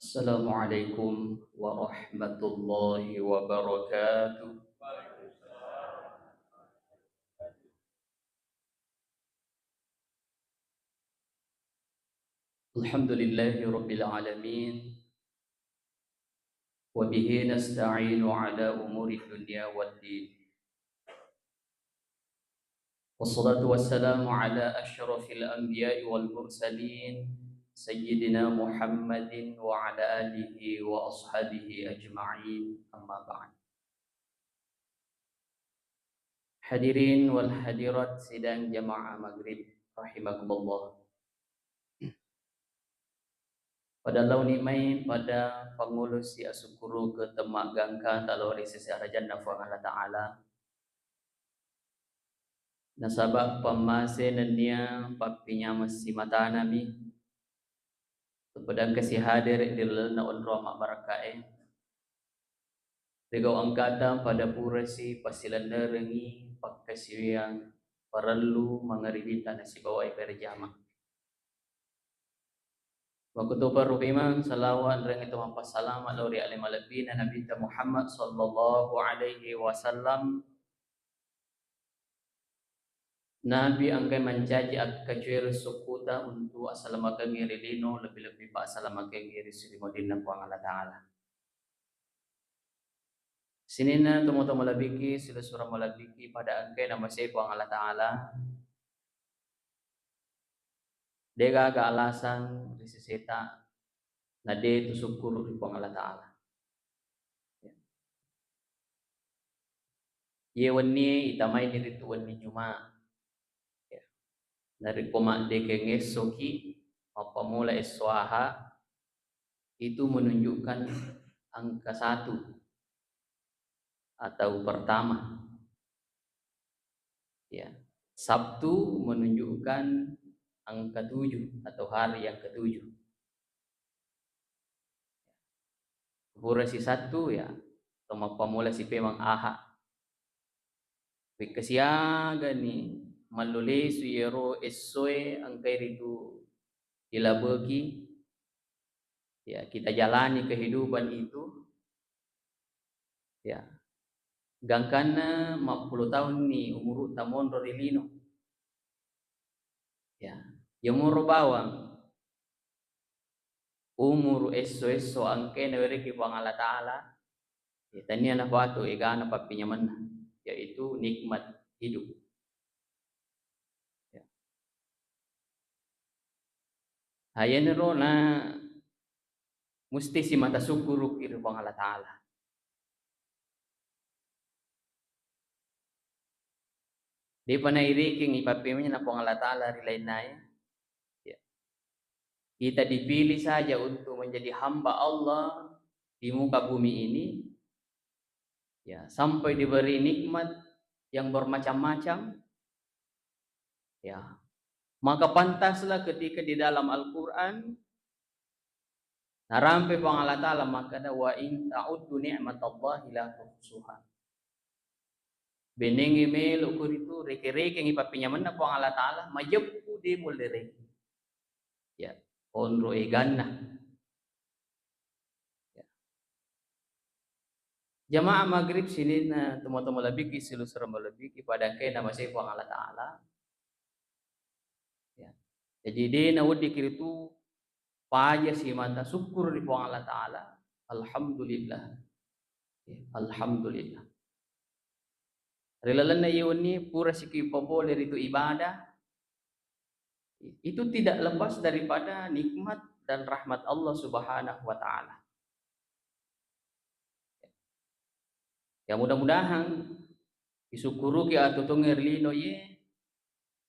Assalamualaikum warahmatullahi wabarakatuh. Alhamdulillahi rabbil alamin. Wa bihi nasta'inu ala umuri dunya waddin. Wassalatu wassalamu ala asyrafil anbiya'i wal mursalin Sayyidina Muhammadin wa ala alihi wa ashabihi ajma'in. Amma ba'd. Hadirin wal hadirat sidang jamaah maghrib rahimakumullah. Pada launi mai pada pangulus si asukuru ke temak gangka talori secara jannah fa Allah Ta'ala nasabak pamase nenia papinya masih mata nami pedang kasih hadir di lelna onro mak barakae Regau angkata pada purasi pasilan nerengi pakkasiwiang perlu mengeribita nasi bawai berjamaah. Waktu tu baru imam salawat reng itu mampas salam lauri alim alabina Nabi Muhammad sallallahu alaihi wasallam. Nabi angkai mencaji akacuir sukuta untuk asalamakan ngiri lino lebih-lebih pak asalamakan ngiri sulimodina kuang Allah Ta'ala. Sinina temu-temu labiki sila surah malabiki pada angkai nama saya kuang Allah Ta'ala. Dega aga alasan risiseta nade itu syukur di kuang Allah Ta'ala. Ye wani itamai diri tu wani cuma dari komak deke ngesoki apa mula eswaha itu menunjukkan angka 1 atau pertama. Ya. Sabtu menunjukkan angka 7 atau hari yang ke-7. Pura si 1 ya, atau pamula si pemang aha. Kesiaga ni malule suyero esoe angka itu dilabagi. Ya, kita jalani kehidupan itu. Ya. Gangkana 40 tahun ni umur tamon rorilino. Ya, umur bawang umur eso angke na wereki pang Allah Ta'ala tania na watu igana papinyaman yaitu nikmat hidup. Ya. Hayan ro na musti si mata syukur kiri pang Allah Ta'ala. Di panairiking ipapimanya na pang Allah Ta'ala rilain na ya. Kita dipilih saja untuk menjadi hamba Allah di muka bumi ini. Ya, sampai diberi nikmat yang bermacam-macam. Ya. Maka pantaslah ketika di dalam Al-Qur'an narampe pang Allah Ta'ala maka da wa in ta'uddu ni'matallahi la tuhsuha. Benengi melo kuritu reke-reke ngi papinyaman na pang Allah Ta'ala majeppu di mulere. Ya, onro eganna. Ya. Jamaah maghrib sini na temu-temu labiki silu serem labiki pada ke nama saya pang Allah Ta'ala. Ya. Jadi dia na wudi kiritu paya si mata syukur di pang Allah Ta'ala. Alhamdulillah. Ya, alhamdulillah. Relalan na yun ni pura siki populer itu ibadah. Itu tidak lepas daripada nikmat dan rahmat Allah Subhanahu wa Ta'ala. Ya mudah-mudahan isukuruki atutungi lino ye,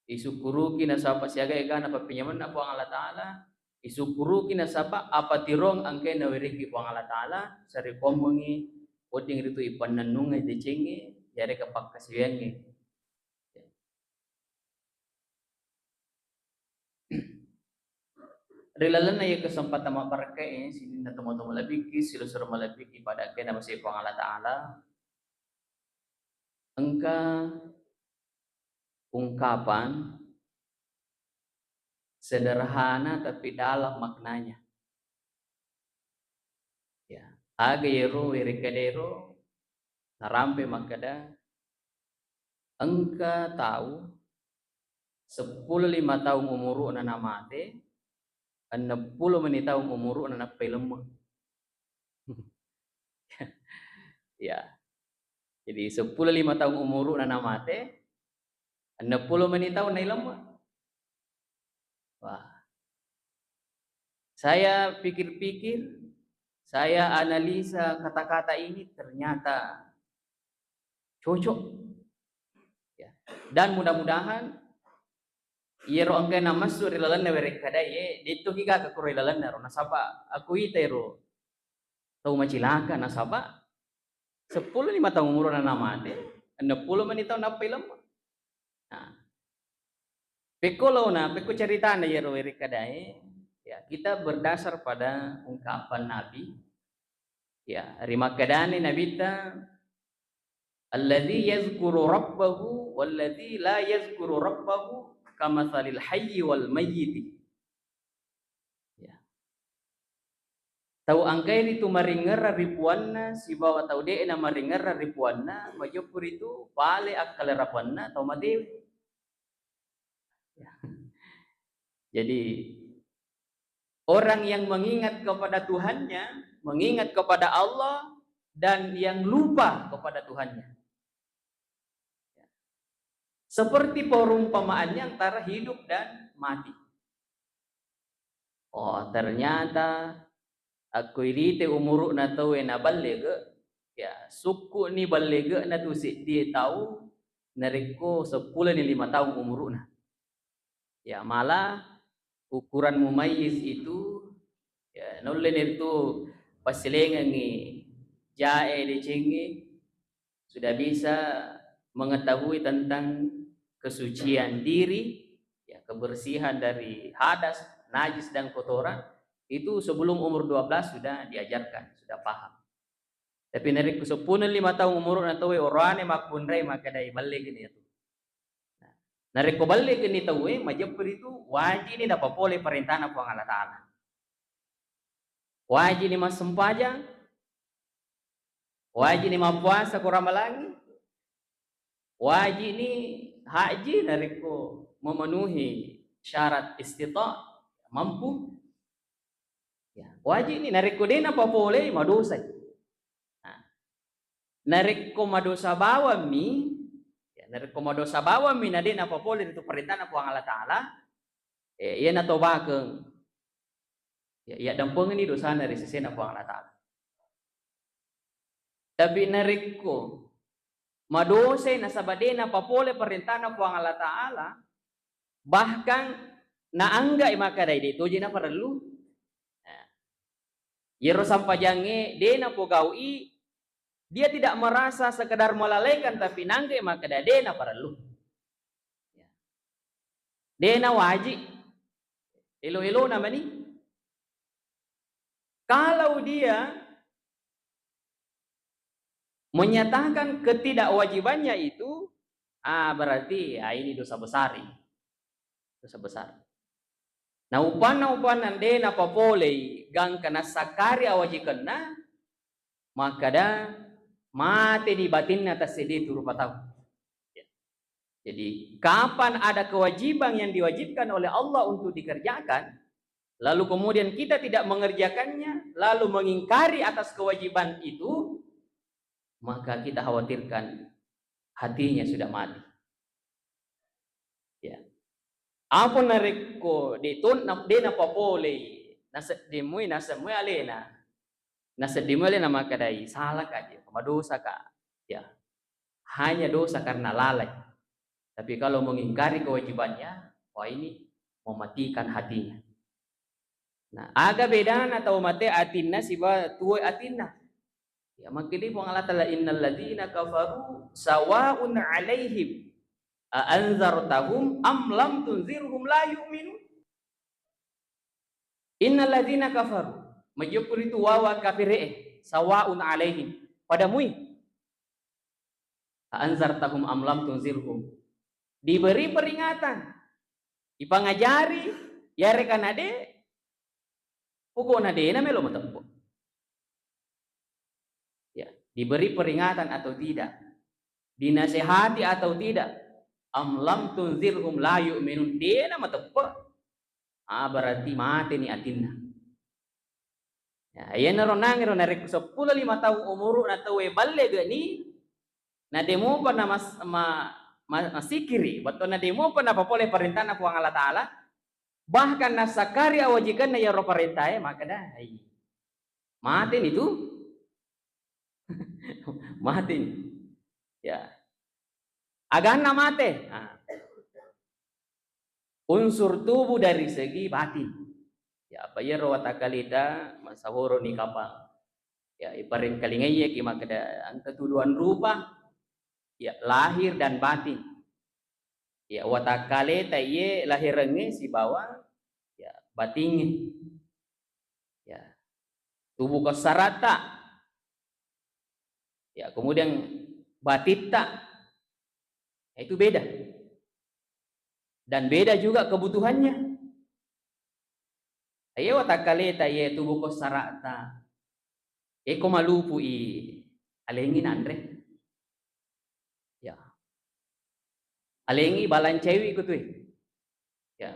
isukuruki nasapa siaga egana papinyaman na puang Allah Ta'ala, isukuruki nasapa apa tirong angke na weriki puang Allah Ta'ala, sari komongi, oding ritu ipananunga decengi, yare kapak kasiwengi. Relalan na yung kesempatan maparkai sini na temo-temo labiki sila sura malabiki pada kena masih pang Allah Ta'ala engka ungkapan sederhana tapi dalam maknanya. aga yero werekadero narampe makada engka tahu 15 tahun umuru na namate 60 menit tahun umuru na napelem. Ya, jadi 15 tahun umuru na namate 60 menit tahun na ilmu. Wah, saya pikir-pikir, saya analisa kata-kata ini ternyata cocok. Ya. Dan mudah-mudahan yero angka nama suri lalan na werekada ye dito higa ka kuroi lalan na ro nasaba aku itero tau macilaka nasaba 15 tahun umur na namate 60 menit tahun na film. Nah, peko cerita na yero werekada ya kita berdasar pada ungkapan Nabi ya rimakadani Nabi ta alladzi yazkuru rabbahu walladzi la yazkuru rabbahu kamathalil hayyi wal mayyit. Ya. Tau angkai itu maringar ribuanna si bawa tau de na maringar ribuanna majopur itu pale akal rapanna tau madewi. Ya. Jadi orang yang mengingat kepada Tuhannya, mengingat kepada Allah dan yang lupa kepada Tuhannya. Seperti perumpamaannya antara hidup dan mati. Oh, ternyata aku irite umuru na tahu na balega, ya suku ni balega na tu si dia tahu nareko 10 ni 5 tahun umuru na. Ya malah ukuran mumayyiz itu ya nulen itu pasilengan ni jae de cenge sudah bisa mengetahui tentang kesucian diri, ya, kebersihan dari hadas, najis dan kotoran itu sebelum umur 12 sudah diajarkan, sudah paham. Tapi dari 10 5 tahun umur na tahu orane makbunrai makadai balik ini itu. Nari ko balik ini tahu majapur itu wajib ni dapat boleh perintah na puang Allah Taala. Wajib ni mas sempajang, wajib ni mapuasa kurang malangi, wajib ni haji dari ko memenuhi syarat istita' mampu. Ya, wajib ni nariko din apa boleh madosa. Nah, nariko madosa bawa mi, ya, nariko madosa bawa mi na din apa boleh itu perintah na puang Allah Taala. Iya na tobakeng. Ya dampeng ini dosa dari sisi na puang Allah Taala. Tapi nariko madosa na sabadena apa boleh perintah na puang Allah Taala. Bahkan naangga imakadai dito jina perlu. Yero sampajange dena pogaui dia tidak merasa sekedar melalaikan tapi nangge imakada dena perlu. Dena wajib. Elo-elo namanya. Kalau dia menyatakan ketidakwajibannya itu, berarti ini dosa besar. Dosa besar. Nah upan dena papolei gang kana sakari awajikanna maka da mati di batinna tasidi turupa tahu. Jadi kapan ada kewajiban yang diwajibkan oleh Allah untuk dikerjakan, lalu kemudian kita tidak mengerjakannya, lalu mengingkari atas kewajiban itu, maka kita khawatirkan hatinya sudah mati. Ya. Apa nareko ditun dena papolei nasedimui nasemui alena. Nasedimui alena makadai salah kaje, dosa ka. Ya. Hanya dosa karena lalai. Tapi kalau mengingkari kewajibannya, wah ini mematikan hatinya. Nah, agak beda atau mati atinna siba tuwe atinna. Ya makili pun Allah Taala innal ladzina kafaru sawaun alaihim a anzartahum am lam tunzirhum la yu'minun. Innal ladzina kafaru majapur itu wawa kafire sawaun alaihim padamu a anzartahum am lam tunzirhum. Diberi peringatan, dipangajari, ya rekan ade, pukul nade na melo matempo. Diberi peringatan atau tidak? Dinasehati atau tidak? Am lam tunzirhum la yu'minun. Dia nama tepat. Berarti mati ni atinna. Ya, ayan naron nangiro na rek 10 5 tahun umur na tawe balle gani na demo pa na masikiri bato na demo pa na papole perintah na kuang Allah Taala bahkan na sakari awajikan na yaro perintah maka dah mati itu mati ya agana mate unsur tubuh dari segi batin ya bayar wata kalida masahoro ni kapal ya iparing kalingaya ki makada ang ketuduhan rupa ya lahir dan batin ya wata kalita ye lahirenge si bawah ya batinnya ya tubuh kasarata ya kemudian batita itu beda dan beda juga kebutuhannya. Ayo watakaleta ye tubuh ko sarata. Eko malupu alengin andre. Ya. Alengi balan cewi ko tu. Ya.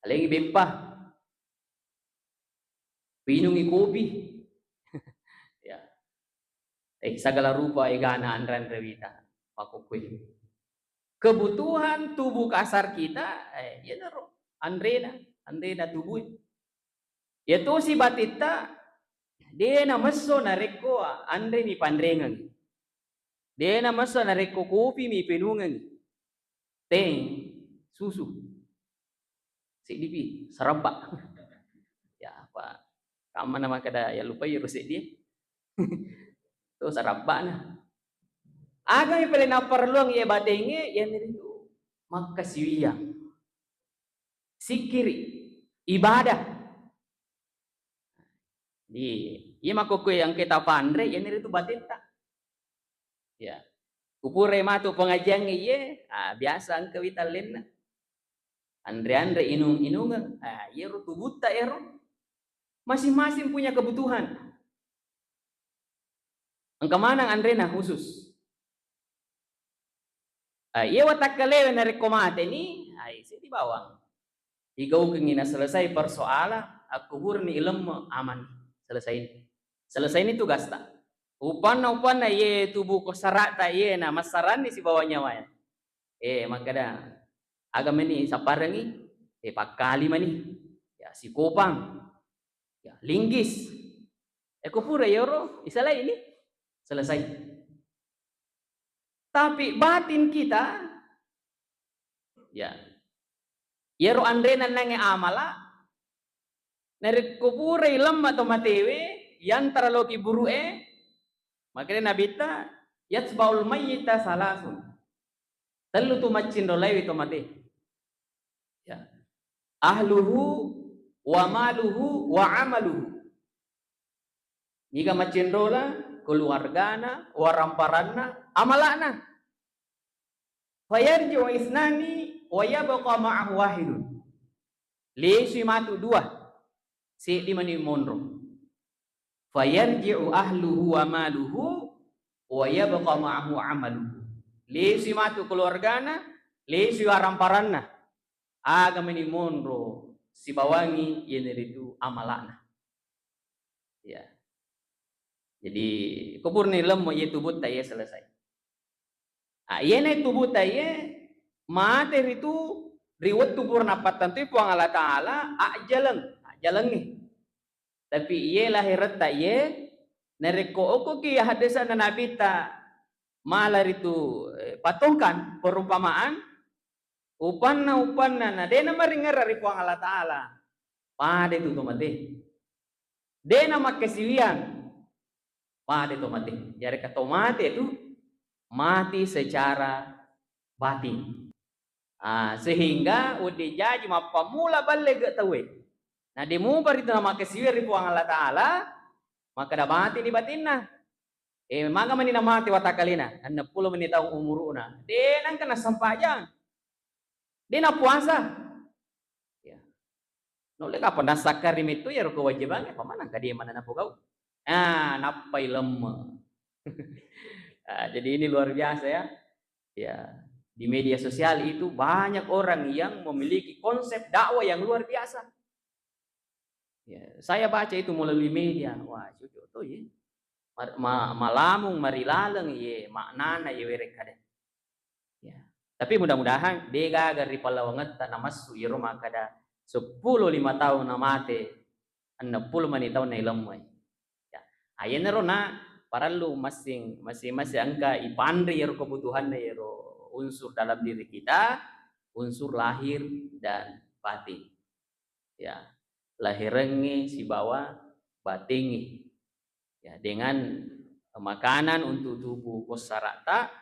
Alengi bempah. Pinungi kopi. Ya. Segala rupa egana andran rewita. Pakukui. Kebutuhan tubuh kasar kita ya naro andrena tubuh. Yaitu si batita dia na maso na reko andre mi pandrengan. Dia na maso na reko kopi mi penungan. Teng susu. Sidipi serabak. Ya apa? Kama nama kada ya lupa ya rusik dia. Tu serabak na. Aga mi pala na perluang ya batenge ya itu makasiwiya. Sikiri ibadah. Iya makukui yang kita pandai ya itu batita. Ya. Kupure matu pengajian iye, biasa ang kawitalin na. Andre inung-inungan, yero tubuta yero. Masing-masing punya kebutuhan. Ang kamanang andre na khusus. Iya watak kalewe na rekomate ni, isi di bawang. Igaw kengina selesai persoalan, aku ni ilmu aman. Selesai ini tugas tak. Upan na ye tubuh ko sarata ye na masaran ni si bawahnya waya. Maka dah agama ni saparangi pakali mani ya si kopang ya linggis kupura yoro isalah ini selesai. Tapi batin kita ya yero andrena nange amala nari kupura ilam atau matewe yang terlalu buru makanya nabita yatsbaul mayyita salasun telu tu macin dolai itu mati ya ahluhu wa maluhu wa amaluhu jika macin dola keluargana waramparana amalana fayarji'u isnani wa yabqa ma'ahu wahidun lesi matu dua si di mani monro fayarji'u ahluhu wa maluhu wa yabqa ma'ahu amaluhu lesi matu keluargana lesi waramparana agama ni monro si bawangi yang itu amalana ya jadi kubur ni lem ye tubut taye selesai yene tubut taye mate itu riwet tubur napat tentu puang Allah Taala jalan ni tapi ye lahirat taye nereko oko ki hadisan nabi ta malar itu patungkan perumpamaan upanna na dena maringar dari puang Allah Taala pada itu mati dena makasiwian pada itu mati jadi kata mati itu mati secara batin sehingga udah jadi mapamula balik tahu nah demu itu nama kesiwir di puang Allah Taala maka dah mati di batinna maka manina mati watakalina 60 menit tahun umuruna denang kena sampajan dena puasa ya nolak apa nasakar itu ya kewajibannya pamanang ka dia mana napugau napai lemma Nah, jadi ini luar biasa ya. Ya, di media sosial itu banyak orang yang memiliki konsep dakwah yang luar biasa. Ya, saya baca itu melalui media. Wah, cucu tuh ya. Malamung marilaleng ye maknana ye werek kada. Ya. Tapi mudah-mudahan dega dari palawanget namasu ye rumah kada 10 5 tahun namate 60 tahun na ilamai. Ya. Ayen na paralu masing angka ipandri yero kebutuhan yero unsur dalam diri kita, unsur lahir dan batin. Ya. Lahirengi si bawah batingi. Ya, dengan makanan untuk tubuh kosarata,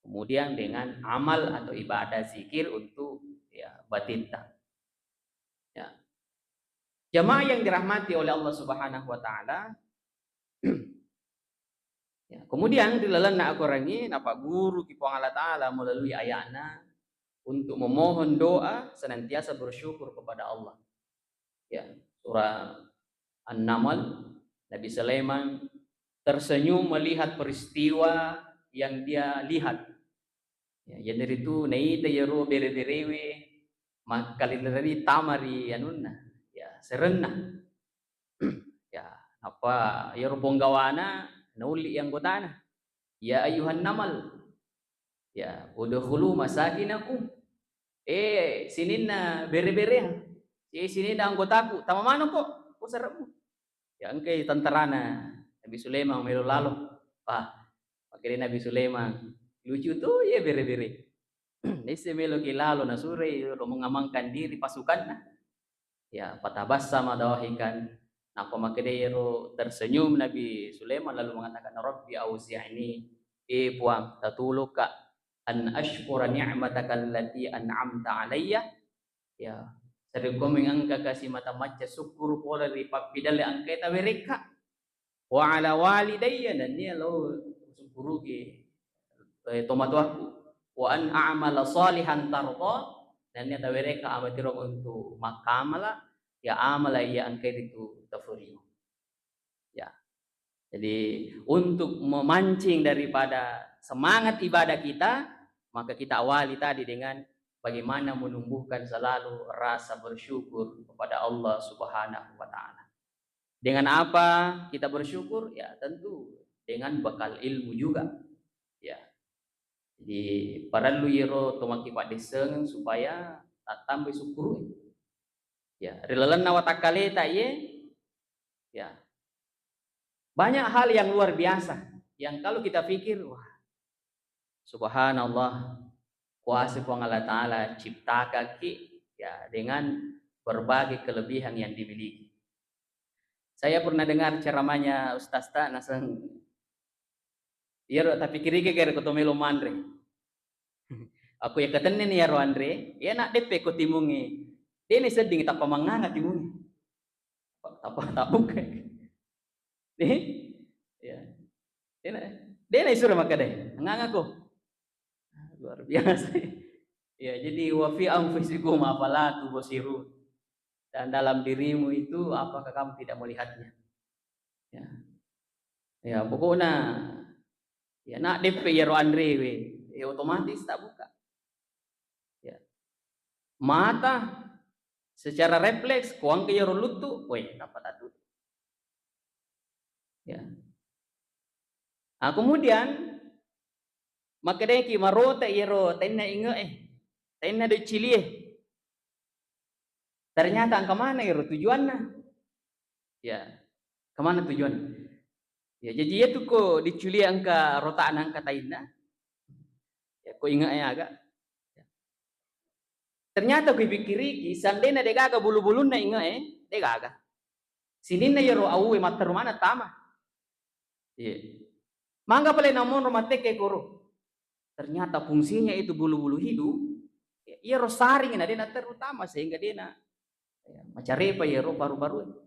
kemudian dengan amal atau ibadah zikir untuk ya batinta. Ya. Jamaah yang dirahmati oleh Allah Subhanahu wa taala. Ya, kemudian dilalan nak akurangi napa guru ki Allah taala melalui ayatna untuk memohon doa senantiasa bersyukur kepada Allah. Ya, surah An-Naml, Nabi Sulaiman tersenyum melihat peristiwa yang dia lihat. Ya, jadi itu naita yero bere-berewe makalilari tamari anunna. Ya, serenna. Ya, apa yero ponggawana nauli yang gotana. Ya ayuhan namal. Ya, udkhulu masakinakum. Sinin na bere-bere. Sinin na anggotaku. Tama mana kok? Ko saremu. Ya, engke tentarana Nabi Sulaiman melo lalo. Makanya Nabi Sulaiman lucu tuh ya bere-bere. Nese melo kilalo na sure lo mengamankan diri pasukan. Ya patabassa madawahikan. Nah pamakadero tersenyum Nabi Sulaiman lalu mengatakan Rabbi auzi'ni puang tatuluk ka an ashkura ni'mataka allati an'amta alayya. Ya sari komeng angka kasih mata maca syukur pola di papidale angka ta mereka wa ala walidayya dan dia lo syukuru ke tomatu aku wa an a'mala salihan tarda dan dia mereka amatiro untuk makamala ya amala ya angka itu tafuri. Ya. Jadi untuk memancing daripada semangat ibadah kita, maka kita awali tadi dengan bagaimana menumbuhkan selalu rasa bersyukur kepada Allah Subhanahu wa taala. Dengan apa kita bersyukur? Ya tentu dengan bekal ilmu juga. Ya. Jadi para luyero tomaki padeseng supaya tambah syukur. Ya, rilalan nawatakaleta ye. Ya. Banyak hal yang luar biasa yang kalau kita pikir wah subhanallah kuasa Allah taala cipta kaki ya dengan berbagai kelebihan yang dimiliki. Saya pernah dengar ceramahnya Ustaz Ta nasang iya tapi kiri kira kotomelo mandre. Aku ya katenen ya ro Andre, ya nak depe ko timungi. Dene seding tak pamanganga timungi. Tak buka. Ya. Dene suruh makade. Nganga ko. Luar biasa. Ya, jadi wa fi anfusikum afala tubsirun. Dan dalam dirimu itu apakah kamu tidak melihatnya? Ya. Ya, pokoknya ya nak DP ya ro Andre we. Ya otomatis tak buka. Ya. Mata secara refleks kuang ke yaro lutu, woi dapat adu. Ya. Nah, kemudian makadeki marota yaro tenna inga tenna de cilie. Ternyata angka mana yaro tujuannya? Ya. Kemana tujuan? Ya jadi itu kok diculi angka rotaan angka taina. Ya kok ingat ya agak. Ya. Ternyata gue pikiri sandena de gaga bulu-bulunna ingat de gaga. Sinina yaro awe mater mana tama. Iya. Mangga pala namun rumah teke koro. Ternyata fungsinya itu bulu-bulu hidup. Iya rosaring na dena terutama sehingga dena ya, macarepa ya ro baru-baru.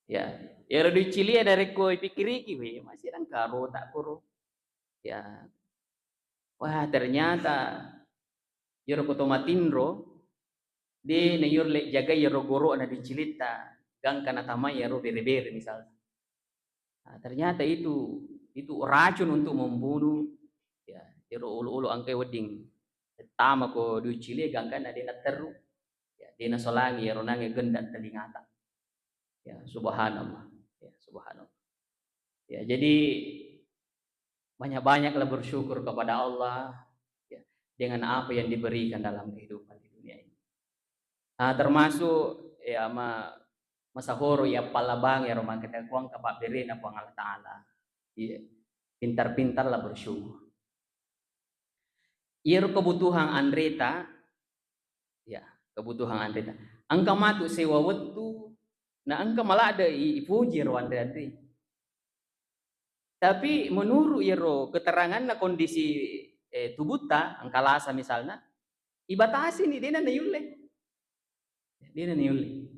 Ya, ya di Chile dari koi pikiriki we masih dan karo tak koro. Ya. Wah, ternyata yoro kotomatindro de na yor le jaga yoro goro na di cilita gang kana tama yoro bere-bere misalnya. Nah, ternyata itu racun untuk membunuh. Ya, iro ulu-ulu angke wedding. Tama ko du Chile gangkan ada na teru. Ya, dina solangi iro nange gendat telingata. Ya, subhanallah. Ya, subhanallah. Ya, jadi banyak-banyaklah bersyukur kepada Allah ya, dengan apa yang diberikan dalam kehidupan di dunia ini. Nah, termasuk ya masahoro ya palabang ya rumah kita kuang kapak beri na puang Allah Ta'ala. Iya. Pintar-pintarlah bersyukur. Iya kebutuhan Andreta, ya kebutuhan Andreta. Angka matu sewa waktu, nah angka malah ada ipuji Andreta. Tapi menurut iro keterangan na kondisi tubuta angka lasa misalnya, ibatasi nih dia na yule. Dia na yule.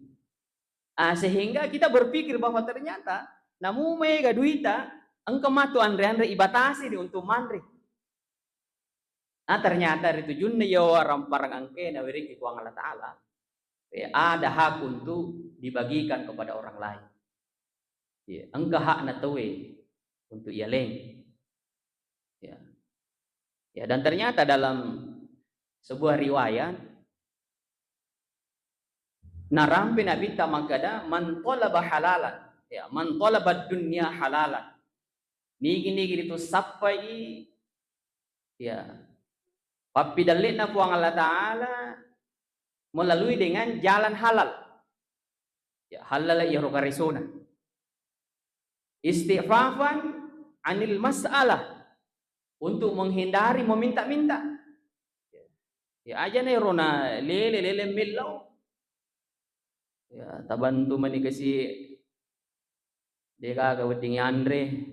Sehingga kita berpikir bahwa ternyata namu mega duita angka matu Andre ibatasi di untuk mandri. Ternyata itu junne yo orang parang angke na wiri ku Allah Ta'ala. Ada hak untuk dibagikan kepada orang lain. Ya, engkau hak na tawe untuk ia leng. Ya. Ya, dan ternyata dalam sebuah riwayat narampi Nabi tamakada man talaba halalan. Ya, man talaba dunya halalan. Nigi itu sampai ya papi dalit na puang Allah Ta'ala melalui dengan jalan halal. Ya, halal ya rokarisona. Istighfafan anil mas'alah untuk menghindari meminta-minta. Ya aja nih rona lele milau. Ya tabantu mani kasi deka kaweting Andre.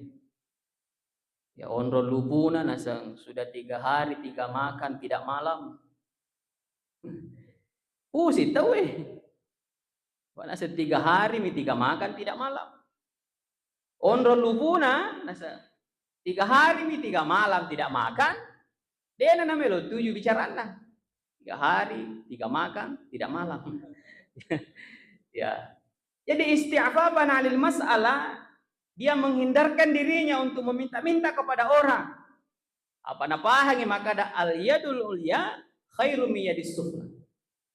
Ya onro lupuna nasang sudah 3 hari 3 makan tidak malam. Pusit tahu Wana 3 hari mi 3 makan tidak malam. Onro lupuna nasa 3 hari mi 3 malam tidak makan. Dia na namelo 7 bicarana. 3 hari 3 makan tidak malam. Ya. Jadi isti'afafan 'anil mas'alah, dia menghindarkan dirinya untuk meminta-minta kepada orang. Apa napahangi maka ada al yadul ulya khairu min yadis sufla.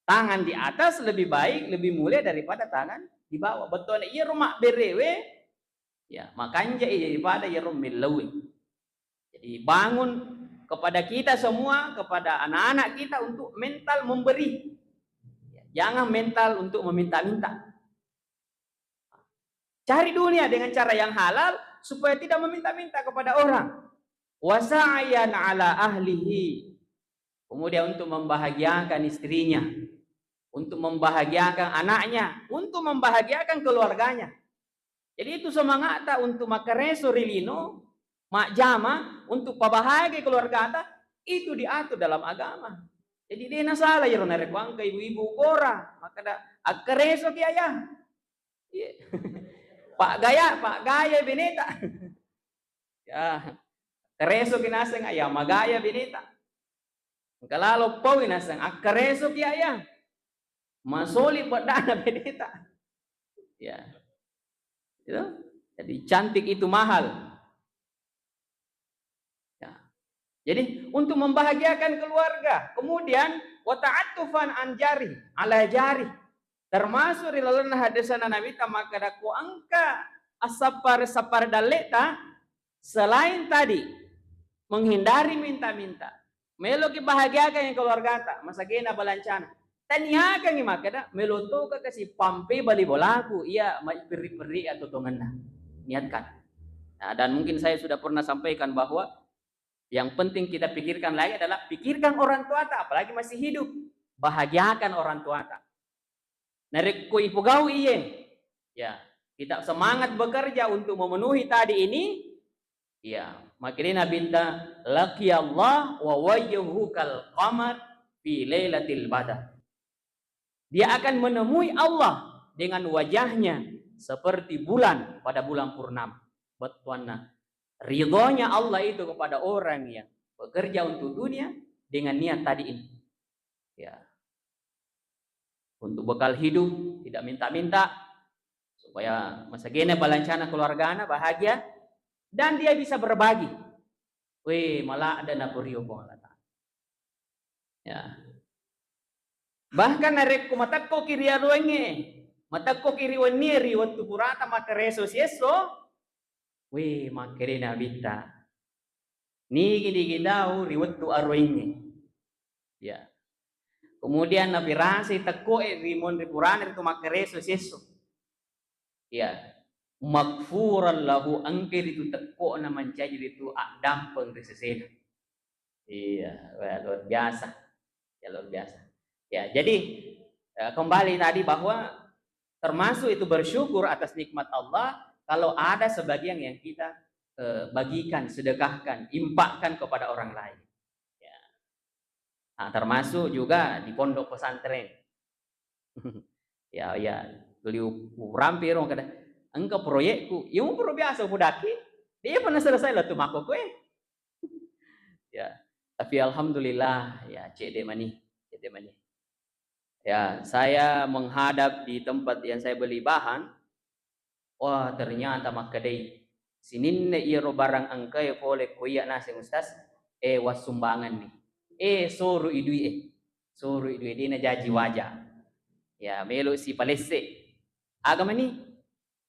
Tangan di atas lebih baik, lebih mulia daripada tangan di bawah. Betul iya rumah berewe ya, makanya daripada ya rumah. Jadi bangun kepada kita semua, kepada anak-anak kita untuk mental memberi. Jangan mental untuk meminta-minta. Cari dunia dengan cara yang halal supaya tidak meminta-minta kepada orang. Wasa'yan ala ahlihi. Kemudian untuk membahagiakan istrinya, untuk membahagiakan anaknya, untuk membahagiakan keluarganya. Jadi itu semangat untuk makareso rilino, mak jama untuk pabahagia keluarga itu diatur dalam agama. Jadi dia nasalah ya rona rekwang ke ibu-ibu kora, maka da akareso ki ayah. Pak Gaya bineta. Ya, kareso kinasang ayah magaya bineta. Kalalo pau inasang akareso ki ayah. Masoli badana bineta. Ya. Itu. Jadi cantik itu mahal. Ya. Jadi untuk membahagiakan keluarga, kemudian wa ta'attufan an jari ala jari. Termasuk di dalam hadisan Nabi tamakada ku angka asapar daleta selain tadi menghindari minta-minta, melo ki bahagiakan yang keluarga ta, masagena balancana. Taniakan ni makada meloto ka kasi pampe bali bolaku, iya mai peri-peri atau tongana. Niatkan. Nah, dan mungkin saya sudah pernah sampaikan bahwa yang penting kita pikirkan lagi adalah pikirkan orang tua ta, apalagi masih hidup. Bahagiakan orang tua ta. Narik ku ipugau iye. Ya, kita semangat bekerja untuk memenuhi tadi ini. Ya, makanya binta laki Allah wa wajhuhu kal qamar fi lailatil badar. Dia akan menemui Allah dengan wajahnya seperti bulan pada bulan purnama. Betulna ridhonya Allah itu kepada orang yang bekerja untuk dunia dengan niat tadi ini. Ya. Untuk bekal hidup, tidak minta-minta, supaya masagena balancana keluargana bahagia dan dia bisa berbagi. Weh, malah ada naburio po Allah Ta'ala. Ya. Bahkan narek kumatakko kiri aruenge, matakko kiri waniri waktu purata makareso sieso, weh makere na bita. Ni gidi gidau riwattu aruenge. Ya. Kemudian nabi rasi takko rimon ripurana itu makareso sieso. Ya. Magfuran lahu angker itu takko na mencaji itu dampeng risesena. Iya, luar biasa. Ya luar biasa. Ya, jadi kembali tadi bahwa termasuk itu bersyukur atas nikmat Allah kalau ada sebagian yang kita bagikan, sedekahkan, impakkan kepada orang lain. Ya. Nah, termasuk juga di pondok pesantren. Ya, beliau rampir orang kata, engkau proyekku, ya mau biasa budaki, dia pernah selesai lah tuh mako kue. Ya, tapi alhamdulillah ya cek de mani. Ya, saya menghadap di tempat yang saya beli bahan. Wah, ternyata makadai sininne iro barang angka ya boleh kuya nasi ustaz. Was sumbangan nih. Soru idui dia na jaji wajah. Ya, melo si palese. Agama nih.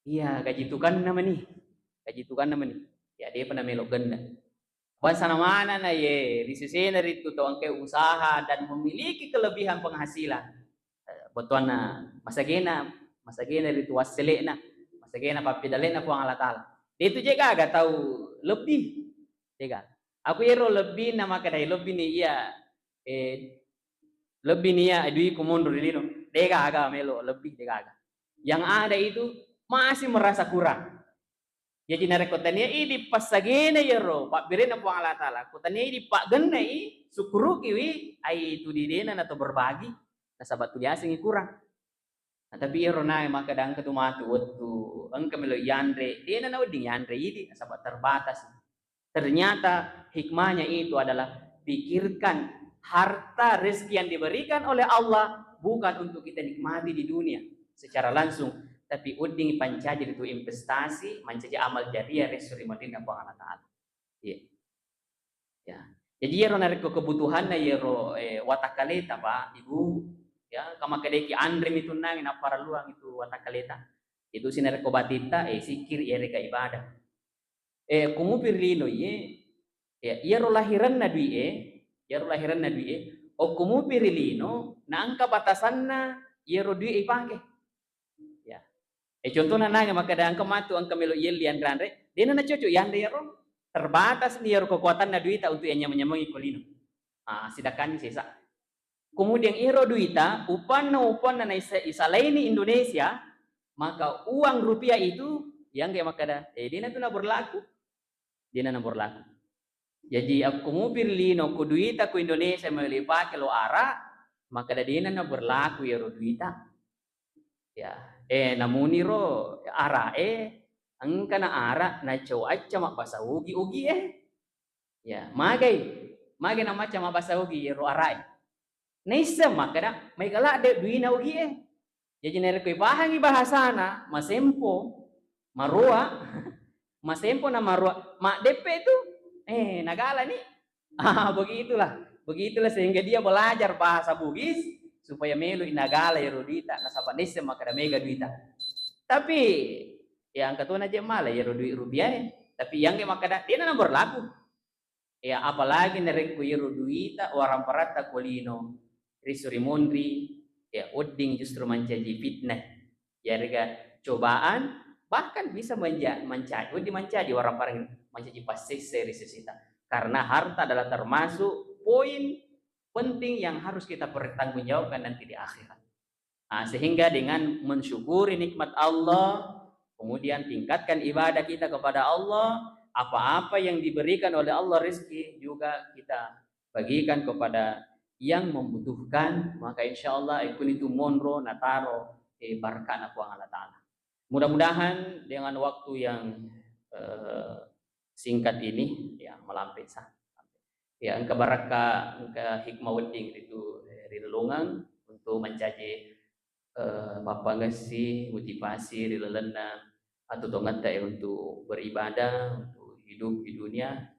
Iya, gaji tukan nama nih. Ya, dia pernah melo ganda. Bangsa mana na ye, risisena itu to angke usaha dan memiliki kelebihan penghasilan. Botwana masagena itu waselena masagena papidalena po ang Allah Ta'ala. Itu juga agak tahu lebih juga. Aku ero lebih nama kadai lebih nih iya lebih nih ya edui kumundur dino. Dega agak melo lebih dega agak. Yang ada itu masih merasa kurang. Jadi narekotania ini pasagena yero pak birena po ang Allah Ta'ala. Kotania ini pak genai sukuru kiwi ai itu didena atau berbagi. Nasabat tu asing kurang. Nah, tapi ero na maka dang ketumatu waktu engke melo yandre dia na uding yandre ini nasabat terbatas. Ternyata hikmahnya itu adalah pikirkan harta rezeki yang diberikan oleh Allah bukan untuk kita nikmati di dunia secara langsung, tapi uding pancaji itu investasi menjadi amal jariah resuri madina po Allah Ta'ala. Iya. Ya. Jadi ero narik kebutuhan na ero watakaleta Pak Ibu. Ya, kama kedeki andre itu nang na para luang itu watakaleta. Itu sinar ko batita sikir ere ka ibadah. Kumu pirlino ye ya ro lahiran na dui o kumu pirilino na angka batasanna ro dui pake. Ya. Contohnya nang maka da angka matu angka melo yel lian grande, dena na cocok yande ro terbatas nih ro kekuatan na duita untuk yang menyamangi kolino. Sidakan sisa. Kemudian iro duita upan na isa lain Indonesia, maka uang rupiah itu yang kayak makada dia na berlaku. Jadi aku mau pirlino ku duita ku Indonesia melipat lo ara, maka dia na berlaku ya ro duita. Ya, namun iro ara angka na ara na coaca mak basa ugi Ya, magai na macam basa ugi ro ara. Naisa makada may kala de duina ugi Jadi nere ko ibahangi bahasana masempo marua masempo na marua mak depe itu nagala nih. Begitulah sehingga dia belajar bahasa Bugis supaya melu inagala ya rodita nasabanese makada mega duita. Tapi yang katuna aja malah ya duit rupiah tapi yang makada dia na berlaku. Ya apalagi nere ko ya duita orang parata kolino risuri mondri ya uding justru menjadi fitnah ya rega cobaan bahkan bisa menjadi orang menjadi pasti serisita karena harta adalah termasuk poin penting yang harus kita pertanggungjawabkan nanti di akhirat. Sehingga dengan mensyukuri nikmat Allah kemudian tingkatkan ibadah kita kepada Allah, apa-apa yang diberikan oleh Allah rezeki juga kita bagikan kepada yang membutuhkan, maka insya Allah ikun itu monro nataro baraka na po ang Allah Ta'ala. Mudah-mudahan dengan waktu yang singkat ini ya melampir ya engka baraka engka hikmah wedding itu rilungan untuk mencaci mapangasi motivasi rilalena atau tongan untuk beribadah, untuk hidup di dunia.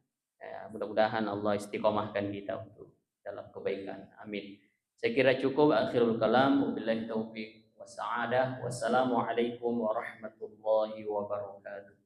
Mudah-mudahan Allah istiqomahkan kita untuk dalam kebaikan. Amin. Saya kira cukup. Akhirul kalam. Wabillahi taufiq wassadah. Wassalamualaikum warahmatullahi wabarakatuh.